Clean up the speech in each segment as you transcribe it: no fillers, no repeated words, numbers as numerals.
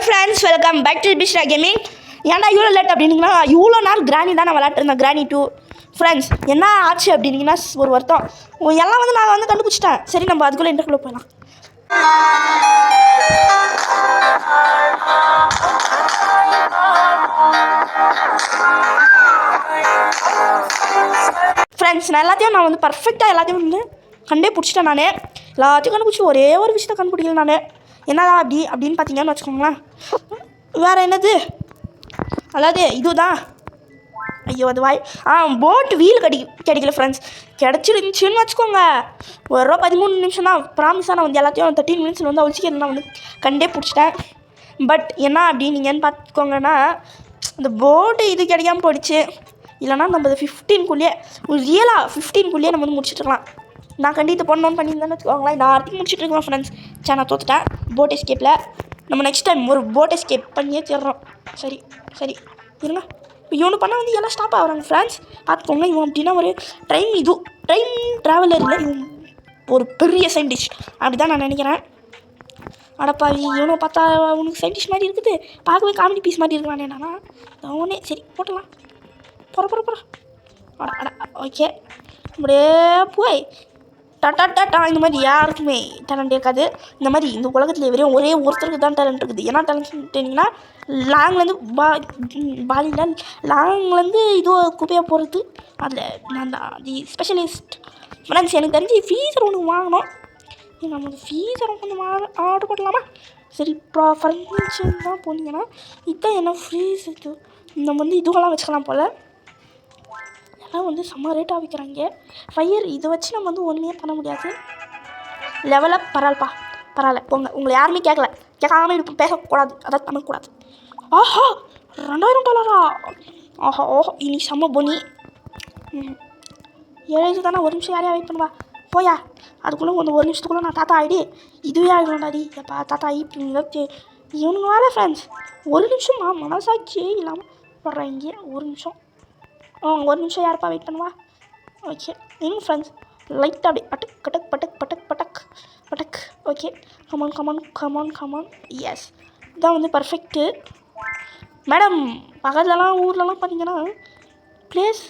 Friends, welcome back to பிஷ்ரா gaming. ஏன்டா இவ்வளோ லேட் அப்படின்னீங்கன்னா, இவ்வளோ நாள் கிராணி தான் நான் விளாட்டுருந்தேன். கிராணி 2 ஃப்ரெண்ட்ஸ் என்ன ஆச்சு அப்படின்னீங்கன்னா ஒரு வருத்தம் எல்லாம் வந்து நான் வந்து கண்டுபிடிச்சிட்டேன். சரி, நம்ம அதுக்குள்ளே இன்டர்குள்ளே போயிடலாம். ஃப்ரெண்ட்ஸ், நான் எல்லாத்தையும் வந்து பர்ஃபெக்டாக எல்லாத்தையும் வந்து கண்டே பிடிச்சிட்டேன். நான் எல்லாத்தையும் கண்டுபிடிச்சி ஒரே ஒரு விஷயத்தை கண்டுபிடிக்கல. நான் என்னடா அப்படின்னு பார்த்தீங்கன்னு வச்சுக்கோங்களேன். வேறு என்னது, அதாவது இதுதான். ஐயோ, அது போட் வீல் கிடைக்கல ஃப்ரெண்ட்ஸ். கிடச்சிருந்துச்சின்னு வச்சுக்கோங்க. ஒரு 13 நிமிஷம் தான் ப்ராமிஸாக. நான் வந்து எல்லாத்தையும் 13 மினிட்ஸில் வந்து அழிச்சிக்கிறேன். நான் வந்து கண்டே பிடிச்சிட்டேன். பட் என்ன அப்படின்னு நீங்கன்னு பார்த்துக்கோங்கன்னா, இந்த போட்டு இது கிடைக்காம போயிடுச்சு. இல்லைனா நம்ம 15குள்ளேயே ஒரு ரியலாக 15குள்ளேயே நம்ம வந்து முடிச்சுட்டுருக்கலாம். நான் கண்டிப்பாக பண்ணணும்னு பண்ணியிருந்தேன்னு வச்சுக்கோங்களேன். நான் அடுத்து முடிச்சுட்ருக்கேன் ஃப்ரெண்ட்ஸ். சரி, நான் தோத்துட்டேன் போட் எஸ்கேப்பில். நம்ம நெக்ஸ்ட் டைம் ஒரு போட் எஸ்கேப் பண்ணியே தர்றோம். சரி இருங்க. இப்போ இவனு பண்ணால் வந்து எல்லாம் ஸ்டாப் ஆகுறாங்க ஃப்ரெண்ட்ஸ். பார்த்துக்கோங்க. இவன் அப்படின்னா ஒரு ட்ரெயின் ட்ராவலர் இல்லை, இவன் ஒரு பெரிய சயின்டிஸ்ட் அப்படி தான் நான் நினைக்கிறேன். அடப்பாவி, இவனை பார்த்தா உனக்கு சயின்டிஸ்ட் மாதிரி இருக்குது, பார்க்கவே காமெடி பீஸ் மாதிரி இருக்கிறானே. நானா அவனே சரி போட்டலாம். போகிற அட ஓகே. அப்படியே போய் டட்டா இந்த மாதிரி யாருக்குமே டேலண்ட் இருக்காது. இந்த மாதிரி இந்த உலகத்தில் வெறும் ஒரே ஒருத்தருக்கு தான் டேலண்ட் இருக்குது. என்ன டேலண்ட்னீங்கன்னா, லாங்லேருந்து பாலியில் லாங்லேருந்து இது குப்பையாக போகிறது. அதில் நான் தான் தி ஸ்பெஷலிஸ்ட் ஃப்ரெண்ட்ஸ். எனக்கு தெரிஞ்சு ஃபீஸர் ஒன்று வாங்கணும். நம்ம ஃபீஸர் கொஞ்சம் ஆர்டர் போடலாமா? சரி, ஃபர்னிச்சர் தான் போனீங்கன்னா இதுதான் என்ன ஃப்ரீஸ். இது நம்ம வந்து இதுவெல்லாம் வச்சுக்கலாம் போல். எல்லாம் வந்து செம்ம ரேட்டாக விற்கிறாங்க. ஃபயர் இதை வச்சு நம்ம வந்து ஒன்றுமே பண்ண முடியாது. லெவலப் பரவாயில்ல போங்க. உங்களை யாருமே கேட்காம இப்போ பேசக்கூடாது, அதாவது பண்ணக்கூடாது. ஆஹா, $2000. ஆஹா இனி செம்ம பொனி. 7 தானே. ஒரு நிமிஷம் யாரையா வெயிட் பண்ணுவா போயா. அதுக்குள்ளே வந்து ஒரு நிமிஷத்துக்குள்ளே நான் தாத்தா ஆகிடு. இதுவே ஆகிடும்டாடி. எப்பா தாத்தா ஆகி இவனுங்க வேலை ஃப்ரெண்ட்ஸ். ஒரு நிமிஷமா மனசாட்சியே இல்லாமல் வர்றாங்க. ஒரு நிமிஷம் யாருப்பா வெயிட் பண்ணுவா. ஓகே எங்க ஃப்ரெண்ட்ஸ், லைட்டாக அப்படி பட்டக். Okay, come on. எஸ், இதான் வந்து பர்ஃபெக்ட்டு. மேடம், பக்கத்துலலாம் ஊர்லலாம் பார்த்தீங்கன்னா ப்ளேஸ்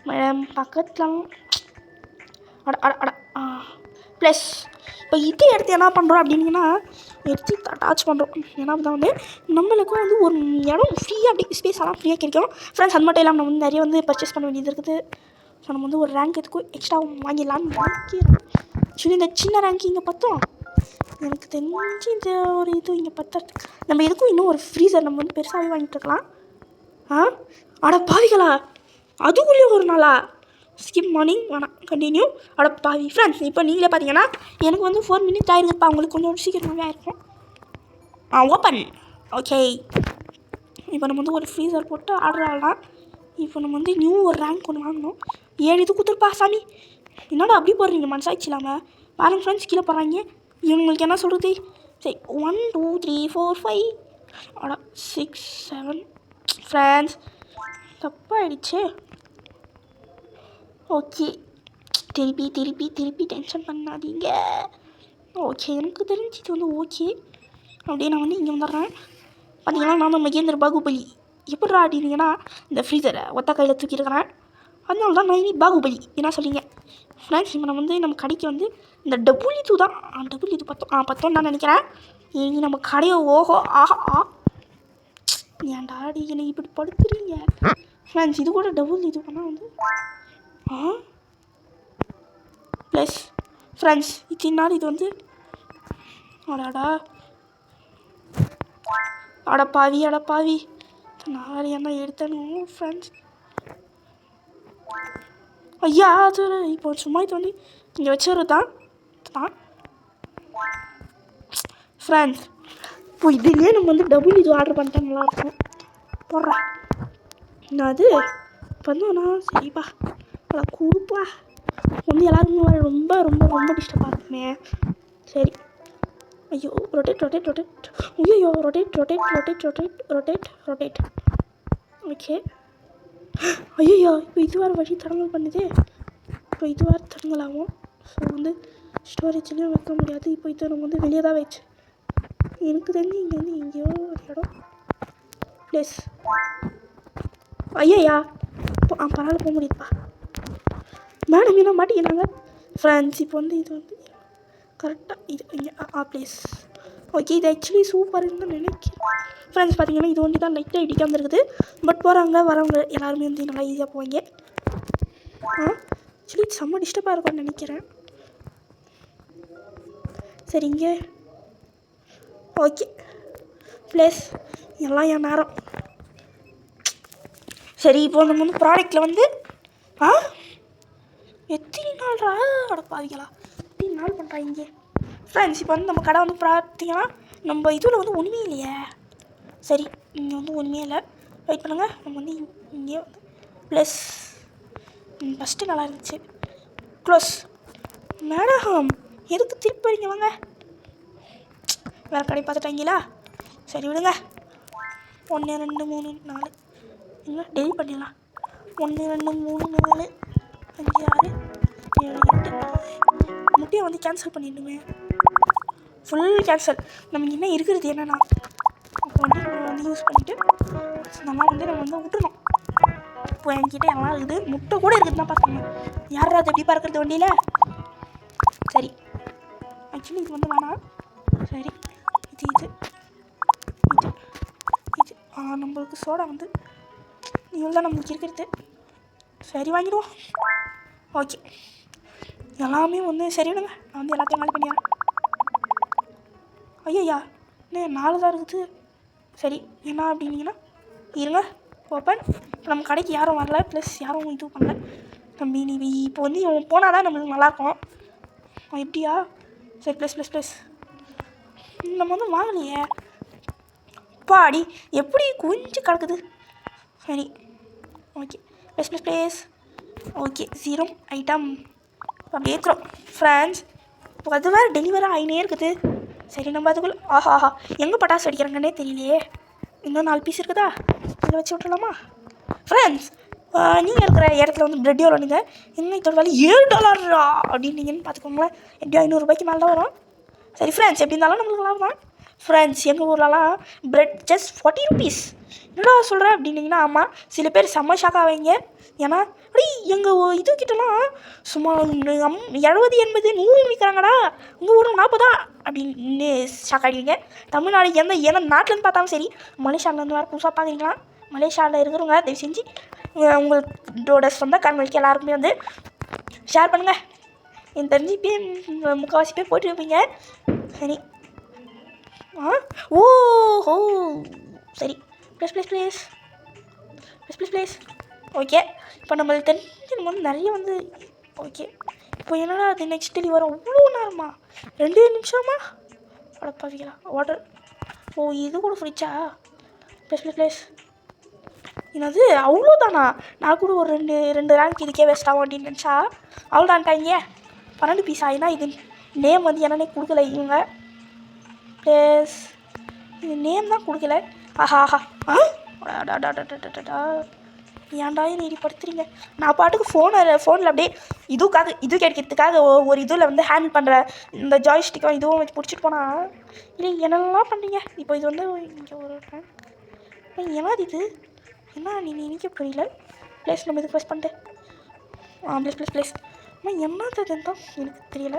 மேடம் பக்கத்துலலாம் ப்ளஸ். இப்போ இது எடுத்து என்ன பண்ணுறோம் அப்படின்னா, எடுத்து அட்டாச் பண்ணுறோம். ஏன்னா தான் வந்து நம்மளுக்கும் வந்து ஒரு இடம் ஃப்ரீயாக அப்படி ஸ்பேஸ் எல்லாம் ஃப்ரீயாக கிடைக்கும் ஃப்ரெண்ட்ஸ். அது மட்டும் இல்லாமல் நம்ம வந்து நிறைய வந்து பர்ச்சேஸ் பண்ண வேண்டியது இருக்குது. ஸோ நம்ம வந்து ஒரு ரேங்க் எதுக்கும் எக்ஸ்ட்ரா வாங்கிடலான்னு நினைக்கிறோம். ஆக்சுவலி இந்த சின்ன ரேங்க் இங்கே பார்த்தோம். எனக்கு தெரிஞ்சு இந்த ஒரு இது இங்கே பத்துறதுக்கு நம்ம எதுக்கும் இன்னும் ஒரு ஃப்ரீசர் நம்ம வந்து பெருசாகவே வாங்கிட்டு இருக்கலாம். அட பாவிகளா, அதுக்குள்ளேயே ஒரு நாளா? ஸ்கிப் மார்னிங் வேணாம், கண்டினியூ. பாவி ஃப்ரெண்ட்ஸ், இப்போ நீங்களே பார்த்தீங்கன்னா எனக்கு வந்து 4 மினிட்ஸ் ஆகிருக்குப்பா. உங்களுக்கு கொஞ்சம் சீக்கிரமாகவே ஆயிருக்கும். ஓப்பன். ஓகே, இப்போ நம்ம வந்து ஒரு ஃப்ரீசர் போட்டு ஆர்டர் ஆகலாம். இப்போ நம்ம வந்து நியூ ஒரு ரேங்க் ஒன்று வாங்கணும். 7 இது கொடுத்துருப்பா சாமி. என்னடா அப்படி போடுறீங்க மனசாட்சி இல்லாமல்? பாருங்க ஃப்ரெண்ட்ஸ், கீழே போடுறாங்க. இவங்களுக்கு என்ன சொல்கிறது? சரி, 1 2 3 4 5 6 7 ஃப்ரெண்ட்ஸ், தப்பாகிடுச்சு. ஓகே, திருப்பி டென்ஷன் பண்ணாதீங்க. ஓகே, எனக்கு தெரிஞ்சு இது வந்து ஓகே. அப்படியே நான் வந்து இங்கே வந்துடுறேன். பார்த்தீங்கன்னா நான் தான் மகேந்திர பாகுபலி. எப்படிடா அப்படின்னா, இந்த ஃப்ரீசரை ஒத்த கையில் தூக்கியிருக்கிறேன். அதனால தான் நான் இனி பாகுபலி என்ன சொல்லிங்க ஃப்ரெண்ட்ஸ். இப்போ நம்ம கடைக்கு வந்து இந்த டபுள் இது தான் பார்த்தோம் நான் நினைக்கிறேன். இனி நம்ம கடையை ஆஹா ஏன்டா என்னை இப்படி படுத்துறீங்க ஃப்ரெண்ட்ஸ். இது கூட டபுள் இது பண்ணால் வந்து ப்ளஸ் ஃப்ரெண்ட்ஸ். இத்தினாலும் இது வந்து அடப்பாவி நான் என்ன எடுத்தனும் ஃப்ரெண்ட்ஸ். ஐயா, அது இப்போ சும்மா இது வந்து இங்கே வச்சுருது தான் ஃப்ரெண்ட்ஸ். இப்போ இதுலேயே நம்ம வந்து டபுள் இது ஆர்டர் பண்ணிட்டா நல்லாயிருக்கும். போடுறேன் நான் அது பண்ணோண்ணா. சரிப்பா, கொடுப்பா. வந்து எல்லாருமே ரொம்ப ரொம்ப ரொம்ப டிஸ்டர்பாக இருக்குமே. சரி, ஐயோ ரொட்டேட் ஐயோ ரொட்டேட். ஓகே, ஐயோ இப்போ இது வேறு வழி தடங்கல் பண்ணுதே. இப்போ இது வேறு தடங்கலாகும். ஸோ வந்து ஸ்டோரேஜ்லேயும் வைக்க முடியாது. இப்போ இது நம்ம வந்து வெளியே தான் வச்சு எனக்கு தெரிஞ்சு இங்கே வந்து எங்கேயோ ஒரு இடம் ப்ளேஸ். ஐயா பரவாயில்ல போக முடியுதுப்பா. மேடம் என்ன மாட்டிக்கிறாங்க ஃப்ரெண்ட்ஸ். இப்போ வந்து இது வந்து கரெக்டாக இது இங்கே ப்ளேஸ். ஓகே, இது ஆக்சுவலி சூப்பர்னு தான் நினைக்கிறேன் ஃப்ரெண்ட்ஸ். பார்த்தீங்கன்னா இது வந்து தான் லைட்டாக இடிக்காமல் இருக்குது. பட் போகிறவங்க வரவங்க எல்லாருமே வந்து நல்லா ஈஸியாக போவாங்க. ஆக்சுவலி செம்ம டிஸ்டர்பாக இருக்கும்னு நினைக்கிறேன். சரிங்க, ஓகே ப்ளேஸ் எல்லாம் என் நேரம். சரி, இப்போ நம்ம வந்து ப்ராடக்டில் வந்து எத்தனை நாள்ரா அடப்பாதிங்களா எத்தனை நாள் பண்ணுறாங்க ஃப்ரெண்ட்ஸ். இப்போ வந்து நம்ம கடை வந்து பார்த்தீங்கன்னா நம்ம இதில் வந்து ஒன்றுமே இல்லையே. சரி, இங்கே வந்து ஒன்றுமே இல்லை. வெயிட் பண்ணுங்கள். நம்ம வந்து இங்கே வந்து ப்ளஸ் ஃபஸ்ட்டு நல்லா இருந்துச்சு. க்ளோஸ். மேடம் எதுக்கு திருப்பி வரீங்க? வாங்க, வேறு கடை பார்த்துட்டாங்களா? சரி விடுங்க. 1 2 3 4 இன்னும் டெலிட் பண்ணிடலாம். 1 2 3 4 5 6 7 8 முட்டையை வந்து கேன்சல் பண்ணிடணுமே. Full cancel. நமக்கு என்ன இருக்கிறது என்னென்னா இப்போ வந்து நம்ம வந்து யூஸ் பண்ணிவிட்டு நம்ம வந்து விட்டுருணும். இப்போ என்கிட்ட எல்லாம் இருக்குது, முட்டை கூட இருக்குது தான் பார்க்கணும். யாரா அது எப்படி பார்க்குறது வண்டியில்? சரி, ஆக்சுவலி இது வந்து வேணாம். சரி, இது இது இது இது நம்மளுக்கு சோடா வந்து இவ்வளோ தான் நம்மளுக்கு இருக்கிறது. சரி, வாங்கிடுவோம். ஓகே, எல்லாமே வந்து சரி விடுங்க. நான் வந்து எல்லாத்தையும் காலி பண்ணிடுறேன். ஐயா இன்னும் 4 தான் இருக்குது. சரி, என்ன அப்படின்னீங்கன்னா இருங்க ஓப்பன். இப்போ நம்ம கடைக்கு யாரும் வரல, ப்ளஸ் யாரும் இது பண்ணல. தம்பி நீ இப்போ வந்து இவன் போனால் தான் நம்மளுக்கு நல்லாயிருக்கும். எப்படியா? சரி, ப்ளஸ் நம்ம வந்து வாங்கலையே பாடி, எப்படி கொஞ்சம் கிடக்குது. சரி, ஓகே ப்ளஸ் ஓகே 0 ஐட்டம் அப்படியே ஏற்றுறோம் ஃப்ரெண்ட்ஸ். இப்போ அது வேறு டெலிவரி ஆகினே இருக்குது. சரி, நம்ம அதுக்குள்ளே ஆஹா எங்கே பட்டாசு வெடிக்கிறாங்கன்னே தெரியலையே. இன்னும் 4 பீஸ் இருக்குதா? இதை வச்சு விட்டுலாமா ஃப்ரெண்ட்ஸ்? நீங்கள் இருக்கிற இடத்துல வந்து ப்ரெட் எவ்வளோ நீங்கள் என்ன இதோட வேலை $7 அப்படின்னீங்கன்னு பார்த்துக்கோங்களேன். எப்படியும் ₹500 மேலே தான் வரும். சரி ஃப்ரெண்ட்ஸ், எப்படி இருந்தாலும் நம்மளுக்கு லாபம் தான் ஃப்ரெண்ட்ஸ். எங்கள் ஊர்லலாம் ப்ரெட் ஜஸ்ட் 40 rupees. என்னடா சொல்கிறேன் அப்படின்னீங்கன்னா ஆமாம், சில பேர் செம்ம ஷாக் ஆவீங்க. ஏன்னா அப்படி எங்கள் இதுக்கிட்டலாம் சும்மா 70 80 100 விற்கிறாங்கடா, உங்கள் ஊரில் 40 அப்படின்னு ஷாக் ஆகிடுவீங்க. தமிழ்நாடு எந்த நாட்டிலேருந்து பார்த்தாலும் சரி, மலேசியாவிலேருந்து வர புதுசாக பார்க்குறீங்களா? மலேசியாவில் இருக்கிறவங்க தயவு செஞ்சு உங்களோட சொந்தக்காரங்களுக்கு எல்லாருக்குமே வந்து ஷேர் பண்ணுங்கள். எனக்கு தெரிஞ்சு இப்போ முக்கால்வாசி பேர் போய்ட்டுருப்பீங்க. சரி, ஓஹோ சரி, ப்ளஸ் ஓகே. இப்போ நம்மளுக்கு தெரிஞ்சு நம்ம வந்து நிறைய வந்து ஓகே. இப்போ என்னடா அது நெக்ஸ்ட் டெலிவரி வரும் அவ்வளோ நேரமா? 2 நிமிஷமா? அடப்பாவிங்களா வாட்டர். இது கூட ஃப்ரிட்ஜா? ப்ளஸ் என்னது அவ்வளோதானா? நான் கூட ஒரு 2 ரேங்க் இதுக்கே வேஸ்ட் ஆகும் அப்படின்னு நினச்சா அவ்வளோதான்ட்டாங்க. 12 பீஸ் ஆகினா இது நேம் வந்து என்னன்னே கொடுக்கல இவங்க. ப்ளஸ் இது நேம் தான் கொடுக்கல. ஆஹா ஏன்டா நீ படுத்துறீங்க? நான் பாட்டுக்கு ஃபோனில் அப்படியே இது கிடைக்கிறதுக்காக ஒரு இதில் வந்து ஹேண்டில் பண்ணுற இந்த ஜாய்ஸ்டிக்கும் இதுவும் வச்சு பிடிச்சிட்டு போனால் இல்லை என்னெல்லாம் பண்ணுறீங்க. இப்போ இது வந்து இங்கே ஒரு என்னது இது என்ன நீ நினைக்க புரியல. ப்ளஸ் நம்ம இதுக்கு ப்ளஸ் பண்ணிட்டு ப்ளஸ் என்னதுன்னு தான் எனக்கு தெரியல.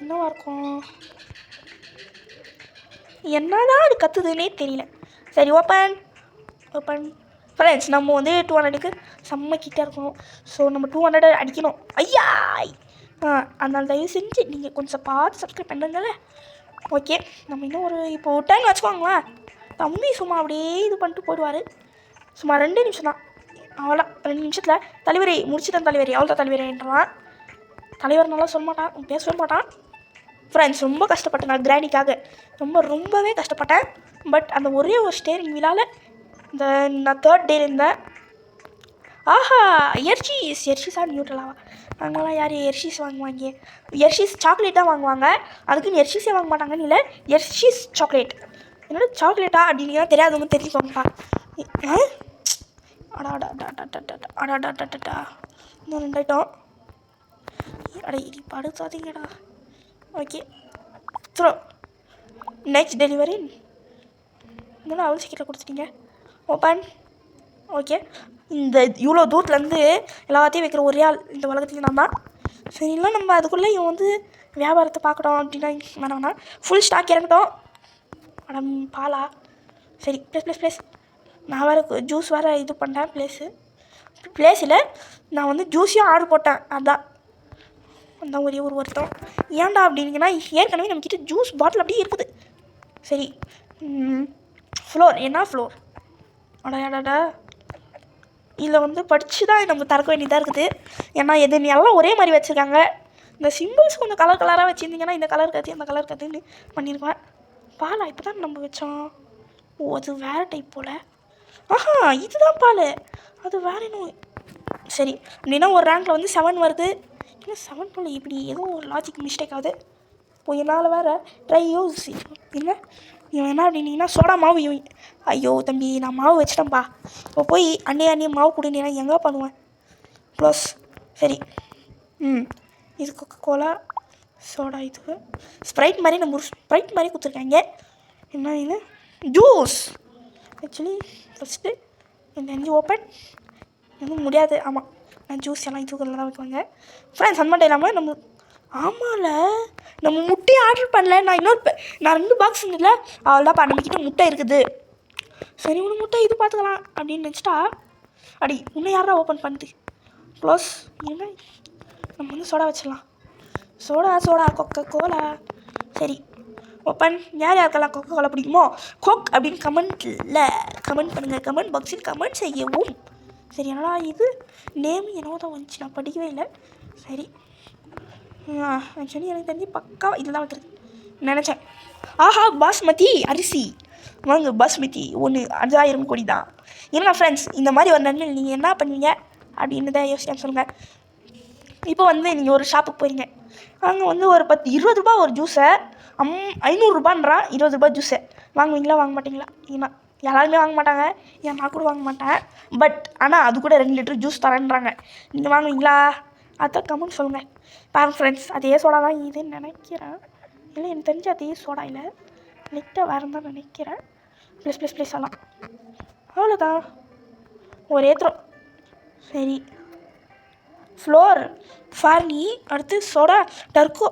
என்னவா இருக்கும்? என்னதான் அது கற்றுதுன்னே தெரியல. சரி, ஓப்பன் ஃப்ரெண்ட்ஸ். நம்ம வந்து 200க்கு செம்ம கிட்டே இருக்கணும். ஸோ நம்ம 200 அடிக்கணும். ஐயா அதனால தயவு செஞ்சு நீங்கள் கொஞ்சம் பார்த்து சப்ஸ்கிரைப் பண்ணுறீங்களே. ஓகே, நம்ம இன்னும் ஒரு இப்போ டைம் வச்சுக்கோங்களேன். தம்பி சும்மா அப்படியே இது பண்ணிட்டு போயிடுவார். சும்மா 2 நிமிஷம் தான், அவ்வளோ 2 நிமிஷத்தில் தலைவரி முடிச்சுட்டேன். தலைவரி அவ்வளோதான். தலைவரின்றான். தலைவர் நல்லா சொல்ல மாட்டான், பேசவே மாட்டான். ஃப்ரெண்ட்ஸ், ரொம்ப கஷ்டப்பட்டேன் நான் கிராண்டிக்காக. ரொம்பவே கஷ்டப்பட்டேன். பட் அந்த ஒரே ஒரு ஸ்டேரிங் வீலால் நான் 3rd டே இருந்தேன். ஆஹா எர்ஷீஸா நியூட்ரலாவா? அங்கெல்லாம் யார் எர்ஷீஸ் வாங்குவாங்க? எர்ஷீஸ் சாக்லேட் தான் வாங்குவாங்க. அதுக்குன்னு எர்ஷீஸே வாங்க மாட்டாங்கன்னு இல்லை. எர்ஷீஸ் சாக்லேட் என்னோட சாக்லேட்டா அப்படின்னு தெரியாதவங்க தெரிஞ்சுக்கோங்கப்பா. அடாடாடாடாடாடாடாடாடாடா இன்னும் 2 ஐட்டம். அடே இது படுத்தாதீங்கடா. ஓகே த்ரோ நெக்ஸ்ட் டெலிவரி இன்னும் அவ்வளோ சீக்கிரம் கொடுத்துட்டீங்க. ஓப்பன். ஓகே. இந்த இவ்வளோ தூரத்துலேருந்து எல்லாத்தையும் வைக்கிற ஒரே ஆள் இந்த உலகத்துலேயும் நான் தான். சரி, இல்லை நம்ம அதுக்குள்ளே இவன் வந்து வியாபாரத்தை பார்க்கணும் அப்படின்னா வேணாம்னா ஃபுல் ஸ்டாக் இறங்கட்டும். மேடம் பாலா. சரி, ப்ளேஸ் நான் வேறு ஜூஸ் வேறு இது பண்ணேன். ப்ளேஸில் நான் வந்து ஜூஸையும் ஆர்டர் போட்டேன். அதான் ஒரே ஒரு வருத்தம். ஏன்டா அப்படின்னா ஏற்கனவே நம்மக்கிட்ட ஜூஸ் பாட்டில் அப்படியே இருக்குது. சரி, ஃப்ளோர் என்ன ஃப்ளோர்? அடாடா, இதில் வந்து படித்து தான் நம்ம திறக்க வேண்டியதாக இருக்குது. ஏன்னா எல்லாம் ஒரே மாதிரி வச்சுருக்காங்க. இந்த சிம்பிள்ஸ் கொஞ்சம் கலராக வச்சுருந்தீங்கன்னா இந்த கலர் கற்று அந்த கலர் கற்றுன்னு பண்ணியிருக்கேன். பாலா இப்போ தான் நம்ம வச்சோம். ஓ, அது வேறு டைப் போல். ஆஹா, இதுதான் பால், அது வேறு இன்னும். சரி, அப்படின்னா ஒரு ரேங்கில் வந்து 7 வருது. இல்லை 7 போல் இப்படி ஏதோ ஒரு லாஜிக் மிஸ்டேக் ஆகுது. இப்போ என்னால் வேறு ட்ரை யூஸ் இல்லை இவன் என்ன அப்படின்னீங்கன்னா சோடா மாவு. ஐயோ தம்பி, நான் மாவு வச்சிட்டேன்ப்பா. இப்போ போய் அண்ணே மாவு கொடுங்கன்னா எங்கே பண்ணுவேன்? ப்ளஸ் சரி, இது கொக்கோ கோலா சோடா, இது ஸ்ப்ரைட் மாதிரி நம்ம ஸ்ப்ரைட் மாதிரி கொடுத்துருக்காங்க. என்ன இது? ஜூஸ். ஆக்சுவலி ஃபஸ்ட்டு இந்த 5 ஓப்பன் எதுவும் முடியாது. ஆமாம், நான் ஜூஸ் எல்லாம் இதுக்குள்ள தான் வைக்குவாங்க ஃப்ரெண்ட்ஸ். அந்த மட்டும் இல்லாமல் நம்ம ஆமாம்ல நம்ம முட்டையை ஆர்டர் பண்ணல. நான் 2 பாக்ஸ் இருந்ததில்ல, அவ்வளோதான்ப்பா நம்மக்கிட்ட முட்டை இருக்குது. சரி, ஒன்று முட்டை இது பார்த்துக்கலாம் அப்படின்னு நினச்சிட்டா அடி இன்னும் யாரா ஓப்பன் பண்ணுது? க்ளோஸ். இருங்க, நம்ம வந்து சோடா வச்சிடலாம். Soda coca cola. சரி, ஓப்பன். யாருக்கெல்லாம் கொக்கோ கோலா பிடிக்குமோ கோக் அப்படின்னு கமெண்ட் பண்ணுங்கள். கமெண்ட் பாக்ஸில் கமெண்ட் செய்யவும். சரி, என்னடா இது நேம் என்னவோ தான் வந்துச்சு, நான் படிக்கவே இல்லை. சரி, ஆக்சுவலி எனக்கு தெரிஞ்சு பக்காவாக இதில் தான் வைக்கிறது நினச்சேன். ஆஹா, பாஸ்மதி அரிசி வாங்க. பாஸ்மதி 5000 கோடி தான். என்ன ஃப்ரெண்ட்ஸ், இந்த மாதிரி ஒரு நன்மை நீங்கள் என்ன பண்ணுவீங்க அப்படின்னு தான் யோசிக்க சொல்லுங்கள். இப்போ வந்து நீங்கள் ஒரு ஷாப்புக்கு போகிறீங்க, அங்கே வந்து ஒரு 20 ரூபா ஒரு ஜூஸை 500 ரூபான்றான். 20 ரூபா ஜூஸை வாங்குவீங்களா வாங்க மாட்டிங்களா? ஏன்னா யாருமே வாங்க மாட்டாங்க, ஏன் நான் கூட வாங்க மாட்டேன். பட் ஆனால் அது கூட 2 லிட்டர் ஜூஸ் தரேன்றாங்க. நீங்கள் வாங்குவீங்களா? அதான் கமெண்ட் சொல்லுங்கள். பாருங்க ஃப்ரெண்ட்ஸ், அதே சோடா தான் இதுன்னு நினைக்கிறேன். இல்லை, எனக்கு தெரிஞ்சு அதே சோடா இல்லை, லைட்டாக வேறு தான் நினைக்கிறேன். ப்ளஸ் எல்லாம் அவ்வளோதான், ஒரே த்ரோ. சரி, ஃப்ளோர் ஃபார்னி. அடுத்து சோடா டர்கோ.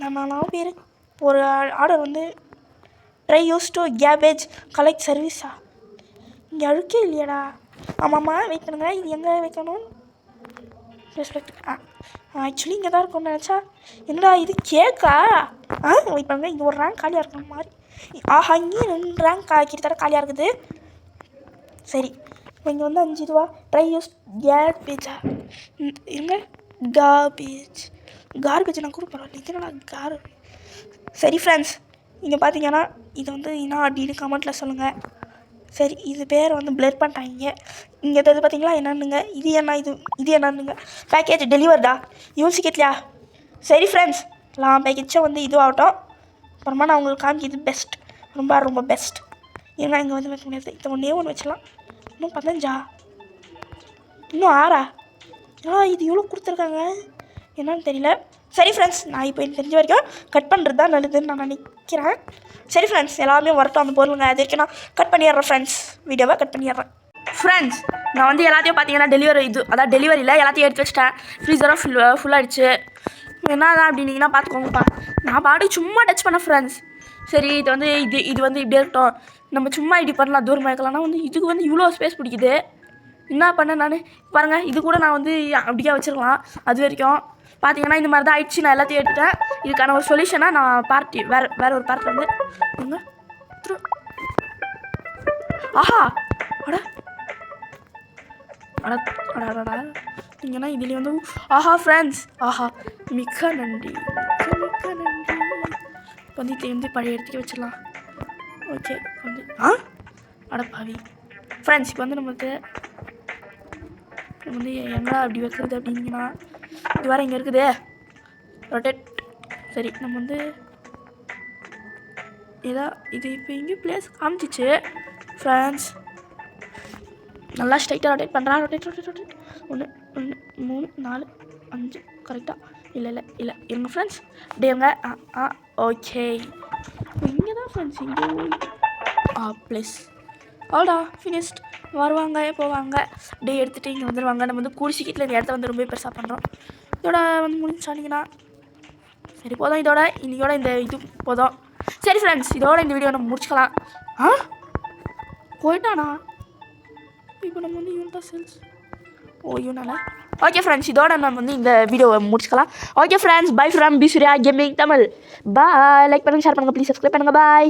நம்ம பேர் ஒரு ஆர்டர் வந்து try use to garbage collect சர்வீஸா? இங்கே அழுக்கே இல்லையாடா? ஆமாம்மா, வைக்கணுங்க. இது எங்கே வைக்கணும்? ஆக்சுவலி இங்கே தான் இருக்கும்னு நினச்சா. என்னடா இது கேக்கா? வெயிட் பண்ணுங்க, இங்கே ஒரு ரேங்க் காலியாக இருக்கிற மாதிரி. ஆஹா, இங்கேயும் 2 ரேங்க் கிட்டத்தட்ட காலியாக இருக்குது. சரி, இங்கே வந்து 5 இதுவா ட்ரை யூஸ் கேபேஜா? இருங்க, கார்பேஜ் நான் கூட பரவாயில்ல. இது என்னடா சரி ஃப்ரெண்ட்ஸ், இங்கே பார்த்தீங்கன்னா இது வந்து என்ன அப்படின்னு கமெண்ட்டில் சொல்லுங்கள். சரி, இது பேர் வந்து பிளர் பண்ணிட்டாங்க. இங்கே தெரிஞ்சு பார்த்தீங்களா என்னன்னுங்க? இது என்னன்னுங்க? பேக்கேஜ் டெலிவர்டா யோசிக்கலையா? சரி ஃப்ரெண்ட்ஸ், எல்லாம் பேக்கேஜும் வந்து இதுவாகட்டும். அப்புறமா நான் உங்களுக்கு காமிக்கிறது பெஸ்ட், ரொம்ப பெஸ்ட். ஏன்னா இங்கே வந்து வைக்க முடியாது. இதை ஒன்றே ஒன்று வச்சிடலாம். இன்னும் 15, இன்னும் 6. இது எவ்வளோ கொடுத்துருக்காங்க என்னன்னு தெரியல. சரி ஃப்ரெண்ட்ஸ், நான் இப்போ எனக்கு தெரிஞ்ச வரைக்கும் கட் பண்ணுறது தான் நல்லதுன்னு நான் நினைக்கிறேன். சரி ஃப்ரெண்ட்ஸ், எல்லாமே வரட்டும் அந்த பொருளுங்க. அது வரைக்கும் நான் கட் பண்ணிடுறேன் ஃப்ரெண்ட்ஸ், வீடியோவை கட் பண்ணிடுறேன். ஃப்ரெண்ட்ஸ், நான் வந்து எல்லாத்தையும் பார்த்தீங்கன்னா டெலிவரியில் எல்லாத்தையும் எடுத்து வச்சிட்டேன். ஃப்ரீசரும் ஃபுல்லாகிடுச்சு. என்னதான் அப்படின்னீங்கன்னா பார்த்துக்கோங்கப்பா. நான் பாட்டுக்கு சும்மா டச் பண்ணேன் ஃப்ரெண்ட்ஸ். சரி, இது வந்து இப்படியே இருக்கட்டும், நம்ம சும்மா இப்படி பண்ணலாம், தூரமாக இருக்கலாம்னா வந்து இதுக்கு வந்து இவ்வளோ ஸ்பேஸ் பிடிக்குது. என்ன பண்ணேன் நான் பாருங்கள். இது கூட நான் வந்து அப்படியே வச்சுருக்கலாம். அது வரைக்கும் பார்த்தீங்கன்னா இந்த மாதிரி தான் ஆயிடுச்சு. நான் எல்லாத்தையும் எடுத்துட்டேன். இதுக்கான ஒரு சொல்யூஷனாக நான் வேறு ஒரு பார்ட் வந்து ஆஹா அடா இங்கன்னா இதுலேயே வந்து ஆஹா ஃப்ரெண்ட்ஸ், ஆஹா மிக்க நன்றி. வந்து இதை வந்து பழைய இடத்துக்கு வச்சிடலாம். ஓகே, வந்து அடப்பாவி ஃப்ரெண்ட்ஸ், இப்போ வந்து நமக்கு வந்து எங்கடா அப்படி வைக்கிறது அப்படிங்கன்னா இது வேறு இங்கே இருக்குது ரொட்டேட். சரி, நம்ம வந்து இது இப்போ இங்கே பிளேஸ் காமிச்சிச்சு ஃப்ரெண்ட்ஸ். நல்லா ஸ்ட்ரைட்டாக ரொட்டேட் பண்ணுறான். ரொட்டேட் 1 2 3 4 5 கரெக்டாக? இல்லை இருங்க ஃப்ரெண்ட்ஸ், அப்படியேங்க. ஓகே இங்கே தான் ஃப்ரெண்ட்ஸ் இங்கே ப்ளஸ் அவ்வளோடா ஃபினிஷ்ட் வருவாங்க போவாங்க டே எடுத்துகிட்டு இங்கே வந்துடுவாங்க. நம்ம வந்து கூடி சீக்கிரத்தில் இந்த இடத்த வந்து ரொம்ப பெருசாக பண்ணுறோம். இதோட வந்து முடிஞ்சானிங்கன்னா சரி போதும். இதோட இந்த இது போதும். சரி ஃப்ரெண்ட்ஸ் இதோட இந்த வீடியோ நம்ம முடிச்சுக்கலாம். போயிட்டானா இப்போ நம்ம வந்து யூனிட்டா சேல்ஸ் யூனால ஓகே ஃப்ரெண்ட்ஸ் இதோட நம்ம வந்து இந்த வீடியோவை முடிச்சுக்கலாம். Okay friends bye from B Surya gaming Tamil. Bye. Like பண்ணுங்கள், ஷேர் பண்ணுங்கள், ப்ளீஸ் சப்ஸ்கிரைப் பண்ணுங்கள். பாய்.